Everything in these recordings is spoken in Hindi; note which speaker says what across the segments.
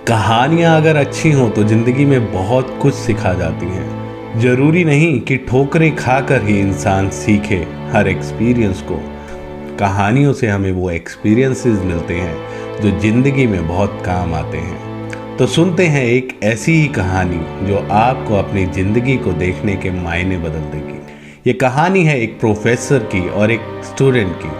Speaker 1: कहानियाँ अगर अच्छी हों तो ज़िंदगी में बहुत कुछ सिखा जाती हैं। ज़रूरी नहीं कि ठोकरें खाकर ही इंसान सीखे हर एक्सपीरियंस को। कहानियों से हमें वो एक्सपीरियंसेस मिलते हैं जो ज़िंदगी में बहुत काम आते हैं। तो सुनते हैं एक ऐसी ही कहानी जो आपको अपनी ज़िंदगी को देखने के मायने बदल देगी। ये कहानी है एक प्रोफेसर की और एक स्टूडेंट की।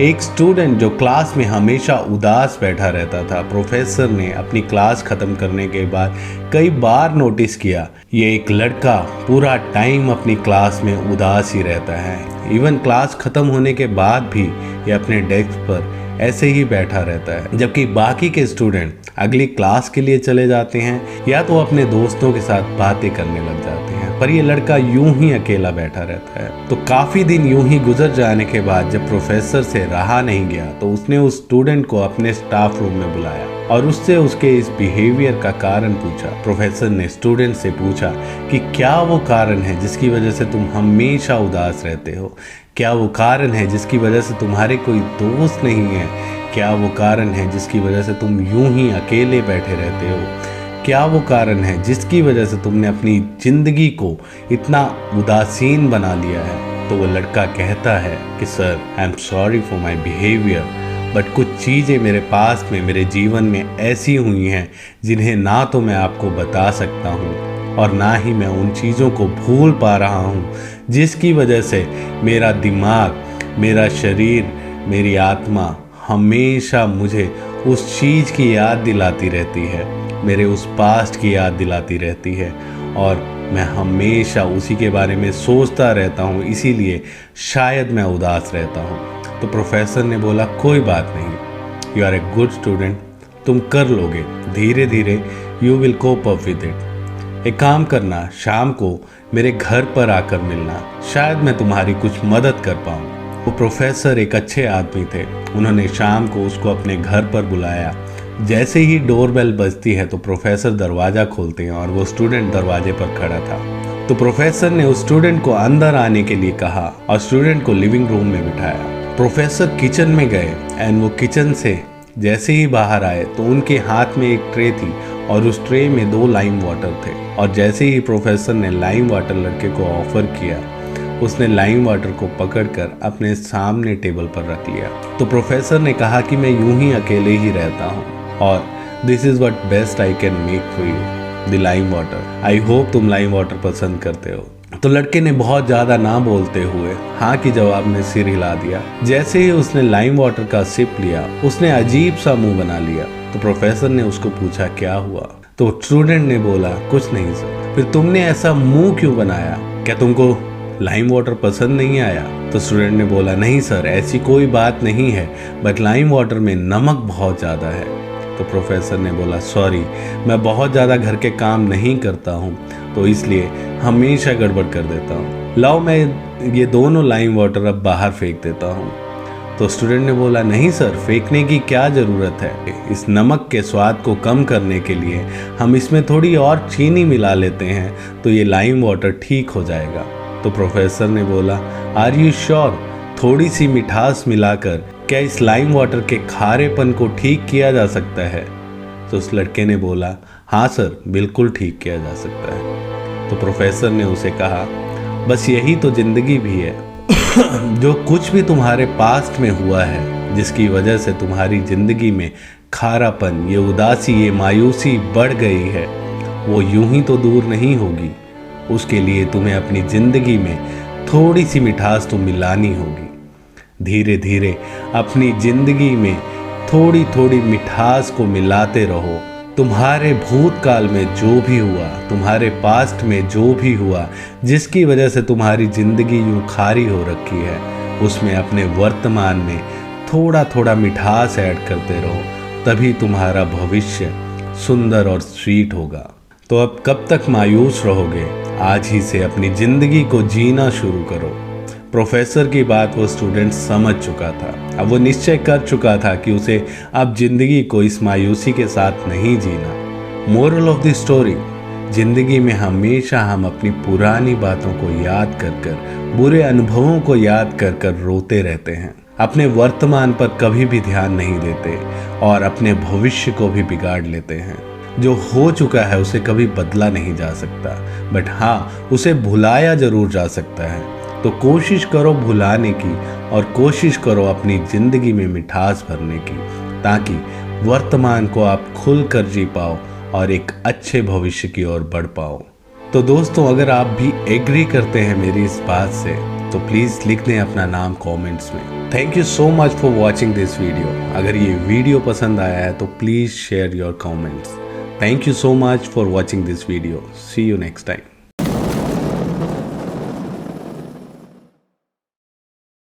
Speaker 1: एक स्टूडेंट जो क्लास में हमेशा उदास बैठा रहता था। प्रोफेसर ने अपनी क्लास ख़त्म करने के बाद कई बार नोटिस किया ये एक लड़का पूरा टाइम अपनी क्लास में उदास ही रहता है। इवन क्लास ख़त्म होने के बाद भी ये अपने डेस्क पर ऐसे ही बैठा रहता है, जबकि बाकी के स्टूडेंट अगली क्लास के लिए चले जाते हैं या तो अपने दोस्तों के साथ बातें करने लग जाते हैं, पर ये लड़का यूं ही अकेला बैठा रहता है। तो काफ़ी दिन यूं ही गुजर जाने के बाद जब प्रोफेसर से रहा नहीं गया तो उसने उस स्टूडेंट को अपने स्टाफ रूम में बुलाया और उससे उसके इस बिहेवियर का कारण पूछा। प्रोफेसर ने स्टूडेंट से पूछा कि क्या वो कारण है जिसकी वजह से तुम हमेशा उदास रहते हो? क्या वो कारण है जिसकी वजह से तुम्हारे कोई दोस्त नहीं है? क्या वो कारण है जिसकी वजह से तुम यूं ही अकेले बैठे रहते हो? क्या वो कारण है जिसकी वजह से तुमने अपनी ज़िंदगी को इतना उदासीन बना लिया है? तो वो लड़का कहता है कि sir, I am sorry for my behaviour, but कुछ चीज़ें मेरे पास में, मेरे जीवन में ऐसी हुई हैं जिन्हें ना तो मैं आपको बता सकता हूँ और ना ही मैं उन चीज़ों को भूल पा रहा हूँ, जिसकी वजह से मेरा दिमाग, मेरा शरीर, मेरी आत्मा हमेशा मुझे उस चीज़ की याद दिलाती रहती है, मेरे उस पास्ट की याद दिलाती रहती है और मैं हमेशा उसी के बारे में सोचता रहता हूँ, इसीलिए शायद मैं उदास रहता हूँ। तो प्रोफेसर ने बोला कोई बात नहीं, you are a good student, तुम कर लोगे, धीरे धीरे you will cope up with it. एक काम करना, शाम को मेरे घर पर आकर मिलना, शायद मैं तुम्हारी कुछ मदद कर पाऊँ। वो प्रोफेसर एक अच्छे आदमी थे। उन्होंने शाम को उसको अपने घर पर बुलाया। जैसे ही डोरबेल बजती है तो प्रोफेसर दरवाज़ा खोलते हैं और वो स्टूडेंट दरवाजे पर खड़ा था। तो प्रोफेसर ने उस स्टूडेंट को अंदर आने के लिए कहा और स्टूडेंट को लिविंग रूम में बिठाया। प्रोफेसर किचन में गए एंड वो किचन से जैसे ही बाहर आए तो उनके हाथ में एक ट्रे थी और उस ट्रे में 2 लाइम वाटर थे। और जैसे ही प्रोफेसर ने लाइम वाटर लड़के को ऑफर किया, उसने लाइम वाटर को पकड़कर अपने सामने टेबल पर रख लिया। तो प्रोफेसर ने कहा कि मैं यूं ही अकेले ही रहता हूं और this is what best I can make for you, the lime water. I hope तुम लाइम वाटर पसंद करते हो। तो लड़के ने बहुत ज़्यादा ना बोलते हुए हाँ के जवाब में सिर हिला दिया। जैसे ही उसने लाइम वाटर का सिप लिया, उसने अजीब सा मुंह बना लिया। तो प्रोफेसर ने उसको पूछा क्या हुआ? तो स्टूडेंट ने बोला कुछ नहीं सर। फिर तुमने ऐसा मुंह क्यों बनाया? क्या तुमको लाइम वाटर पसंद नहीं आया? तो स्टूडेंट ने बोला नहीं सर, ऐसी कोई बात नहीं है, बट लाइम वाटर में नमक बहुत ज़्यादा है। तो प्रोफेसर ने बोला सॉरी, मैं बहुत ज़्यादा घर के काम नहीं करता हूँ तो इसलिए हमेशा गड़बड़ कर देता हूँ। लाओ मैं ये दोनों लाइम वाटर अब बाहर फेंक देता हूँ। तो स्टूडेंट ने बोला नहीं सर, फेंकने की क्या ज़रूरत है? इस नमक के स्वाद को कम करने के लिए हम इसमें थोड़ी और चीनी मिला लेते हैं तो ये लाइम वाटर ठीक हो जाएगा। तो प्रोफेसर ने बोला आर यू श्योर? थोड़ी सी मिठास मिलाकर क्या इस लाइम वाटर के खारेपन को ठीक किया जा सकता है? तो उस लड़के ने बोला हाँ सर, बिल्कुल ठीक किया जा सकता है। तो प्रोफेसर ने उसे कहा बस यही तो ज़िंदगी भी है। जो कुछ भी तुम्हारे पास्ट में हुआ है, जिसकी वजह से तुम्हारी ज़िंदगी में खारापन, ये उदासी, ये मायूसी बढ़ गई है, वो यूं ही तो दूर नहीं होगी। उसके लिए तुम्हें अपनी ज़िंदगी में थोड़ी सी मिठास तो मिलानी होगी। धीरे धीरे अपनी ज़िंदगी में थोड़ी थोड़ी मिठास को मिलाते रहो। तुम्हारे भूतकाल में जो भी हुआ, तुम्हारे पास्ट में जो भी हुआ, जिसकी वजह से तुम्हारी ज़िंदगी यूँ खारी हो रखी है, उसमें अपने वर्तमान में थोड़ा थोड़ा मिठास ऐड करते रहो, तभी तुम्हारा भविष्य सुंदर और स्वीट होगा। तो अब कब तक मायूस रहोगे? आज ही से अपनी ज़िंदगी को जीना शुरू करो। प्रोफेसर की बात वो स्टूडेंट समझ चुका था। अब वो निश्चय कर चुका था कि उसे अब ज़िंदगी को इस मायूसी के साथ नहीं जीना। मोरल ऑफ द स्टोरी, ज़िंदगी में हमेशा हम अपनी पुरानी बातों को याद कर कर, बुरे अनुभवों को याद कर कर रोते रहते हैं। अपने वर्तमान पर कभी भी ध्यान नहीं देते और अपने भविष्य को भी बिगाड़ लेते हैं। जो हो चुका है उसे कभी बदला नहीं जा सकता, बट हाँ उसे भुलाया जरूर जा सकता है। तो कोशिश करो भुलाने की और कोशिश करो अपनी ज़िंदगी में मिठास भरने की, ताकि वर्तमान को आप खुल कर जी पाओ और एक अच्छे भविष्य की ओर बढ़ पाओ। तो दोस्तों, अगर आप भी एग्री करते हैं मेरी इस बात से तो प्लीज़ लिख दें अपना नाम कमेंट्स में। Thank you so much for watching this video. अगर ये वीडियो पसंद आया है तो please share your comments. Thank you so much for watching this video. See you next time.